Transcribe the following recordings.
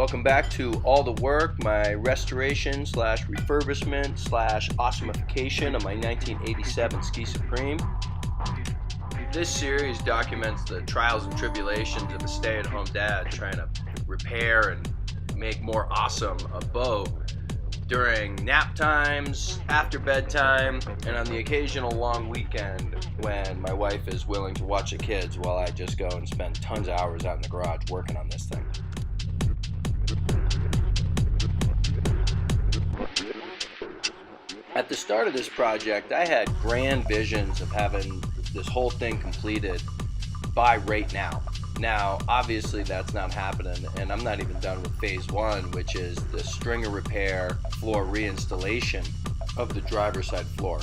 Welcome back to All the Work, my restoration slash refurbishment slash awesomeification of my 1987 Ski Supreme. This series documents the trials and tribulations of a stay-at-home dad trying to repair and make more awesome a boat during nap times, after bedtime, and on the occasional long weekend when my wife is willing to watch the kids while I just go and spend tons of hours out in the garage working on this thing. At the start of this project, I had grand visions of having this whole thing completed by right now. Now, obviously that's not happening, and I'm not even done with phase one, which is the stringer repair, floor reinstallation of the driver's side floor.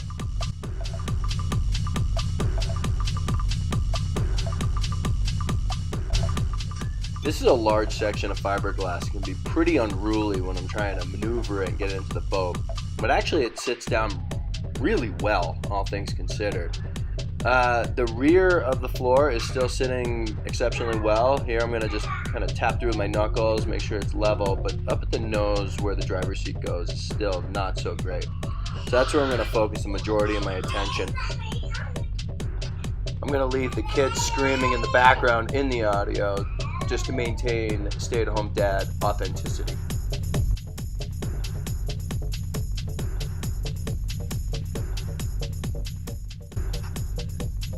This is a large section of fiberglass. It can be pretty unruly when I'm trying to maneuver it and get it into the boat, but actually it sits down really well, all things considered. The rear of the floor is still sitting exceptionally well. Here I'm going to just kind of tap through with my knuckles, make sure it's level, but up at the nose where the driver's seat goes is still not so great. So that's where I'm going to focus the majority of my attention. I'm going to leave the kids screaming in the background in the audio just to maintain stay-at-home dad authenticity.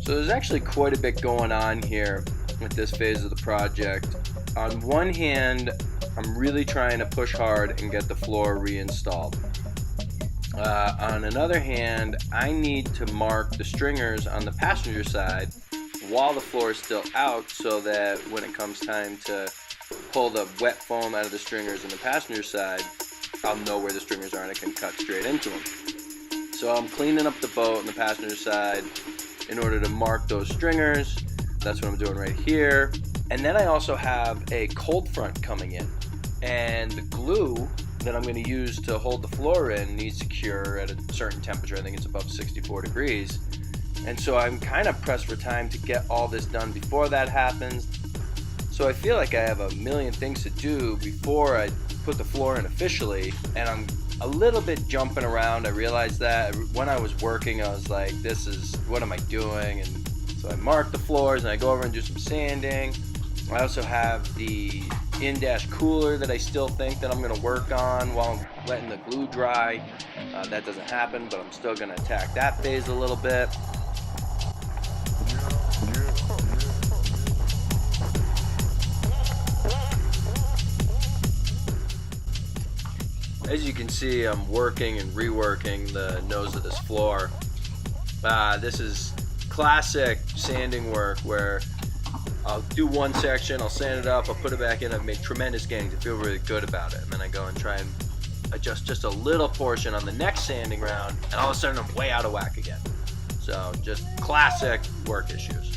So there's actually quite a bit going on here with this phase of the project. On one hand, I'm really trying to push hard and get the floor reinstalled. On another hand, I need to mark the stringers on the passenger side while the floor is still out, so that when it comes time to pull the wet foam out of the stringers on the passenger side, I'll know where the stringers are and I can cut straight into them. So I'm cleaning up the boat on the passenger side in order to mark those stringers. That's what I'm doing right here. And then I also have a cold front coming in, and the glue that I'm going to use to hold the floor in needs to cure at a certain temperature. I think it's above 64 degrees. And so I'm kind of pressed for time to get all this done before that happens. So I feel like I have a million things to do before I put the floor in officially, and I'm a little bit jumping around. I realized that when I was working, I was like, what am I doing? And so I mark the floors and I go over and do some sanding. I also have the in-dash cooler that I still think that I'm going to work on while I'm letting the glue dry. That doesn't happen, but I'm still going to attack that phase a little bit. As you can see, I'm working and reworking the nose of this floor. This is classic sanding work where I'll do one section, I'll sand it up, I'll put it back in, I've made tremendous gains, I feel really good about it, and then I go and try and adjust just a little portion on the next sanding round, and all of a sudden I'm way out of whack again. So just classic work issues.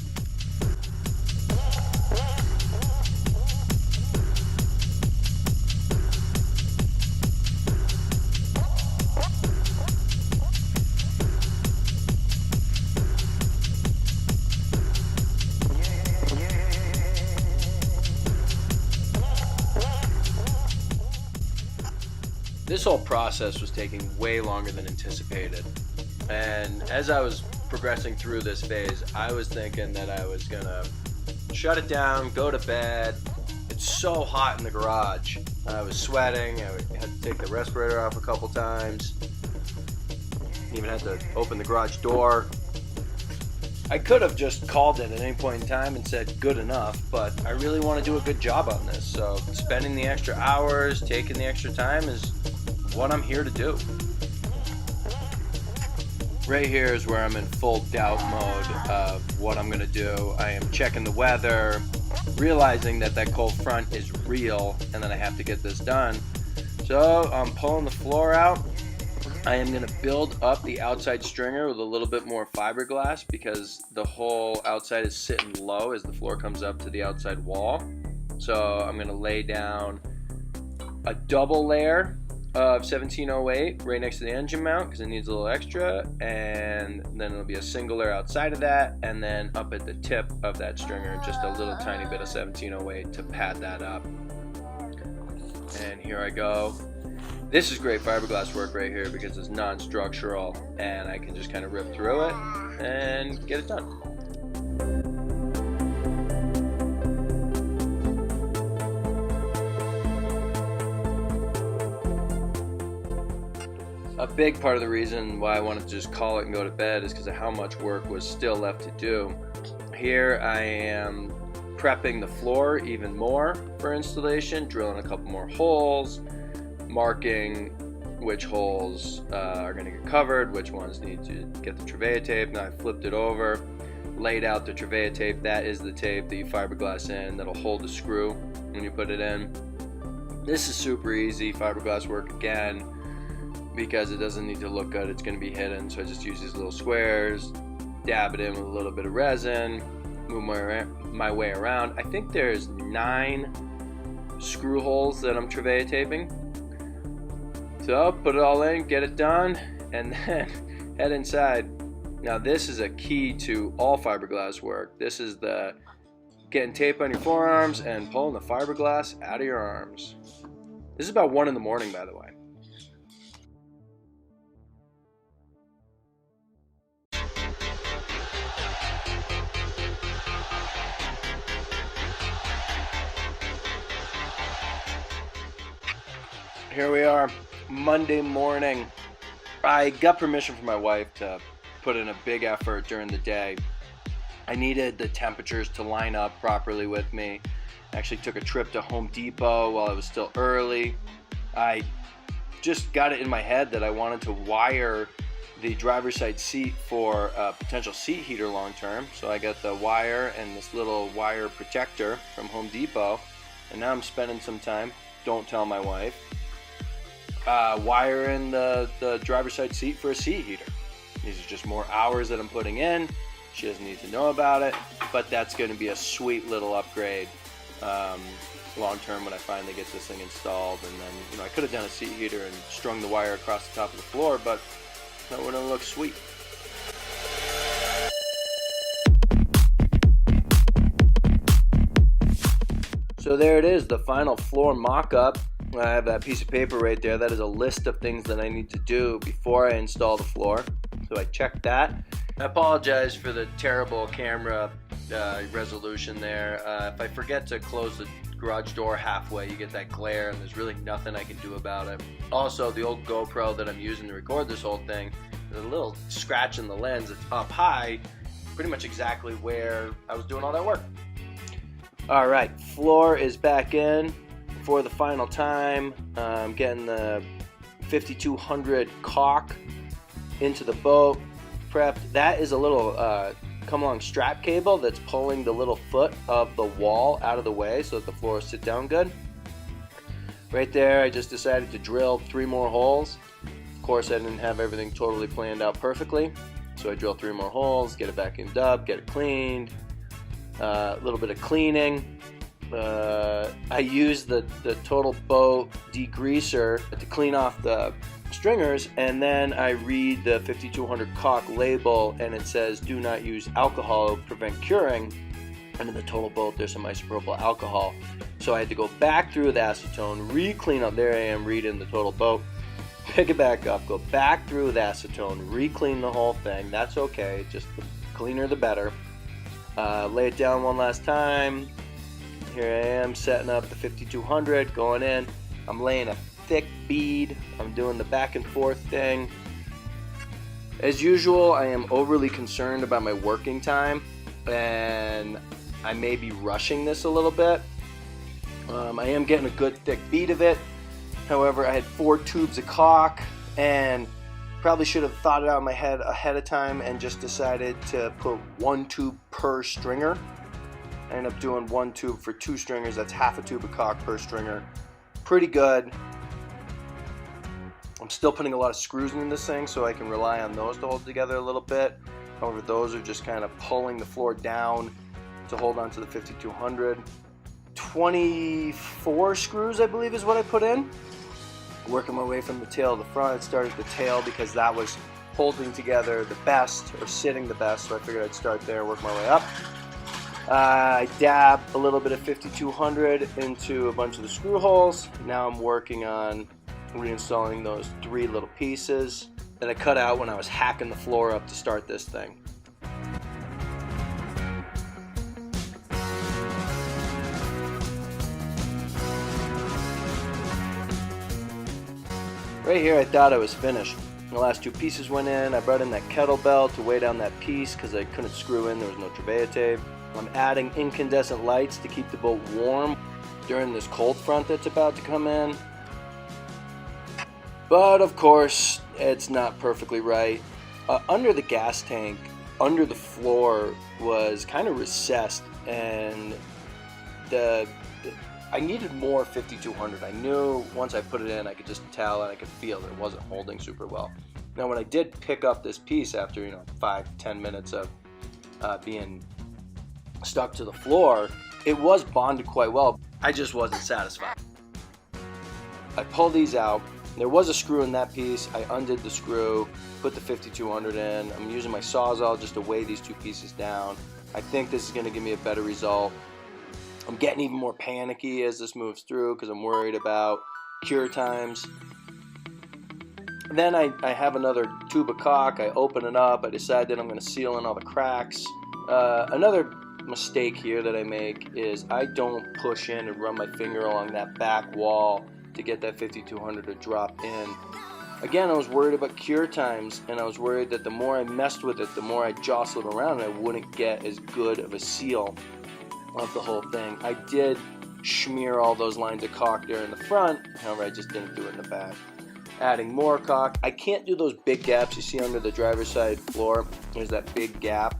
This whole process was taking way longer than anticipated, and as I was progressing through this phase, I was thinking that I was gonna shut it down, go to bed. It's so hot in the garage. I was sweating, I had to take the respirator off a couple times, even had to open the garage door. I could have just called it at any point in time and said good enough, but I really want to do a good job on this, so spending the extra hours, taking the extra time is what I'm here to do. Right here is where I'm in full doubt mode of what I'm gonna do. I am checking the weather, realizing that cold front is real and that I have to get this done. So I'm pulling the floor out. I am gonna build up the outside stringer with a little bit more fiberglass because the whole outside is sitting low as the floor comes up to the outside wall. So I'm gonna lay down a double layer of 1708 right next to the engine mount because it needs a little extra, and then it'll be a single layer outside of that, and then up at the tip of that stringer just a little tiny bit of 1708 to pad that up. And here I go. This is great fiberglass work right here because it's non-structural and I can just kind of rip through it and get it done. A big part of the reason why I wanted to just call it and go to bed is because of how much work was still left to do. Here I am prepping the floor even more for installation, drilling a couple more holes, marking which holes are going to get covered, which ones need to get the trivia tape. Now I flipped it over, laid out the trivia tape. That is the tape that you fiberglass in that'll hold the screw when you put it in. This is super easy fiberglass work again because it doesn't need to look good. It's going to be hidden, so I just use these little squares, dab it in with a little bit of resin, move my way around. I think there's 9 screw holes that I'm trivia taping. So put it all in, get it done, and then head inside. Now this is a key to all fiberglass work. This is the getting tape on your forearms and pulling the fiberglass out of your arms. This is about 1 in the morning, by the way. Here we are, Monday morning. I got permission from my wife to put in a big effort during the day. I needed the temperatures to line up properly with me. I actually took a trip to Home Depot while it was still early. I just got it in my head that I wanted to wire the driver's side seat for a potential seat heater long term. So I got the wire and this little wire protector from Home Depot. And now I'm spending some time, don't tell my wife, wiring the driver's side seat for a seat heater. These are just more hours that I'm putting in. She doesn't need to know about it, but that's going to be a sweet little upgrade long term when I finally get this thing installed. And then, I could have done a seat heater and strung the wire across the top of the floor, but that wouldn't look sweet. So there it is, the final floor mock-up. I have that piece of paper right there. That is a list of things that I need to do before I install the floor. So I checked that. I apologize for the terrible camera resolution there. If I forget to close the garage door halfway, you get that glare and there's really nothing I can do about it. Also, the old GoPro that I'm using to record this whole thing, there's a little scratch in the lens. It's up high, pretty much exactly where I was doing all that work. All right, floor is back in for the final time. I'm getting the 5200 caulk into the boat, prepped. That is a little come along strap cable that's pulling the little foot of the wall out of the way so that the floor will sit down good. Right there, I just decided to drill 3 more holes. Of course, I didn't have everything totally planned out perfectly, so I drilled 3 more holes, get it vacuumed up, get it cleaned, a little bit of cleaning. I used the Total Boat degreaser to clean off the stringers, and then I read the 5200 caulk label and it says do not use alcohol to prevent curing, and in the Total Boat there's some isopropyl alcohol, so I had to go back through with acetone, re-clean up. There I am reading the Total Boat, pick it back up, go back through with acetone, re-clean the whole thing. That's okay, just the cleaner the better. Lay it down one last time. Here I am setting up the 5200, going in. I'm laying a thick bead. I'm doing the back and forth thing. As usual, I am overly concerned about my working time, and I may be rushing this a little bit. I am getting a good thick bead of it. However, I had 4 tubes of caulk, and probably should have thought it out in my head ahead of time and just decided to put 1 tube per stringer. I ended up doing 1 tube for 2 stringers. That's half a tube of caulk per stringer. Pretty good. I'm still putting a lot of screws in this thing, so I can rely on those to hold together a little bit. However, those are just kind of pulling the floor down to hold on to the 5200. 24 screws, I believe, is what I put in. Working my way from the tail to the front. It started the tail because that was holding together the best, or sitting the best, so I figured I'd start there, work my way up. I dab a little bit of 5200 into a bunch of the screw holes. Now I'm working on reinstalling those 3 little pieces that I cut out when I was hacking the floor up to start this thing. Right here I thought I was finished. The last 2 pieces went in. I brought in that kettlebell to weigh down that piece because I couldn't screw in, there was no trabea tape. I'm adding incandescent lights to keep the boat warm during this cold front that's about to come in. But of course, it's not perfectly right. Under the gas tank, under the floor was kind of recessed, and I needed more 5200. I knew once I put it in, I could just tell and I could feel that it wasn't holding super well. Now when I did pick up this piece after 5-10 minutes of being stuck to the floor, it was bonded quite well. I just wasn't satisfied. I pulled these out. There was a screw in that piece. I undid the screw, put the 5200 in. I'm using my Sawzall just to weigh these 2 pieces down. I think this is going to give me a better result. I'm getting even more panicky as this moves through because I'm worried about cure times. And then I have another tube of caulk. I open it up. I decide that I'm going to seal in all the cracks. Another mistake here that I make is I don't push in and run my finger along that back wall to get that 5200 to drop in. Again, I was worried about cure times, and I was worried that the more I messed with it, the more I jostled around, and I wouldn't get as good of a seal of the whole thing. I did smear all those lines of caulk there in the front, however I just didn't do it in the back. Adding more caulk. I can't do those big gaps you see under the driver's side floor. There's that big gap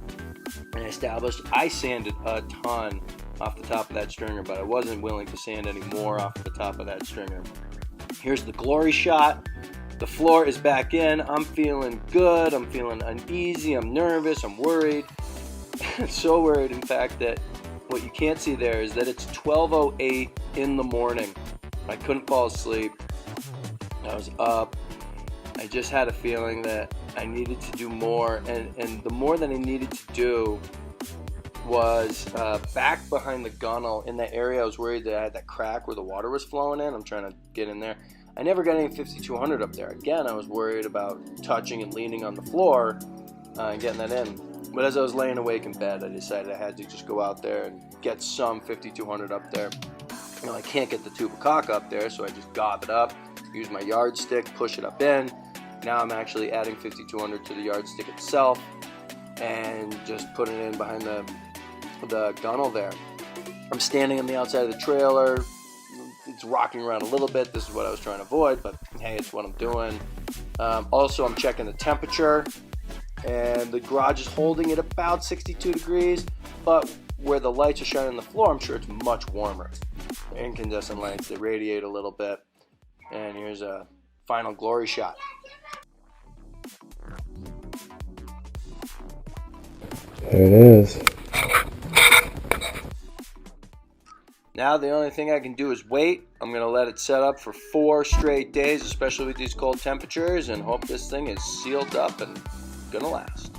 and established. I sanded a ton off the top of that stringer, but I wasn't willing to sand any more off the top of that stringer. Here's the glory shot. The floor is back in. I'm feeling good. I'm feeling uneasy. I'm nervous. I'm worried. So worried, in fact, that what you can't see there is that it's 12:08 in the morning. I couldn't fall asleep. I was up. I just had a feeling that I needed to do more, and the more that I needed to do was back behind the gunnel in that area. I was worried that I had that crack where the water was flowing in. I'm trying to get in there. I never got any 5200 up there. Again, I was worried about touching and leaning on the floor and getting that in. But as I was laying awake in bed, I decided I had to just go out there and get some 5200 up there. I can't get the tube of caulk up there, so I just gob it up, use my yardstick, push it up in. Now I'm actually adding 5200 to the yardstick itself and just putting it in behind the gunnel there. I'm standing on the outside of the trailer. It's rocking around a little bit. This is what I was trying to avoid, but hey, it's what I'm doing. Also, I'm checking the temperature, and the garage is holding at about 62 degrees, but where the lights are shining on the floor, I'm sure it's much warmer. The incandescent lights, they radiate a little bit. And here's a final glory shot. There it is. Now the only thing I can do is wait. I'm going to let it set up for 4 straight days, especially with these cold temperatures, and hope this thing is sealed up and going to last.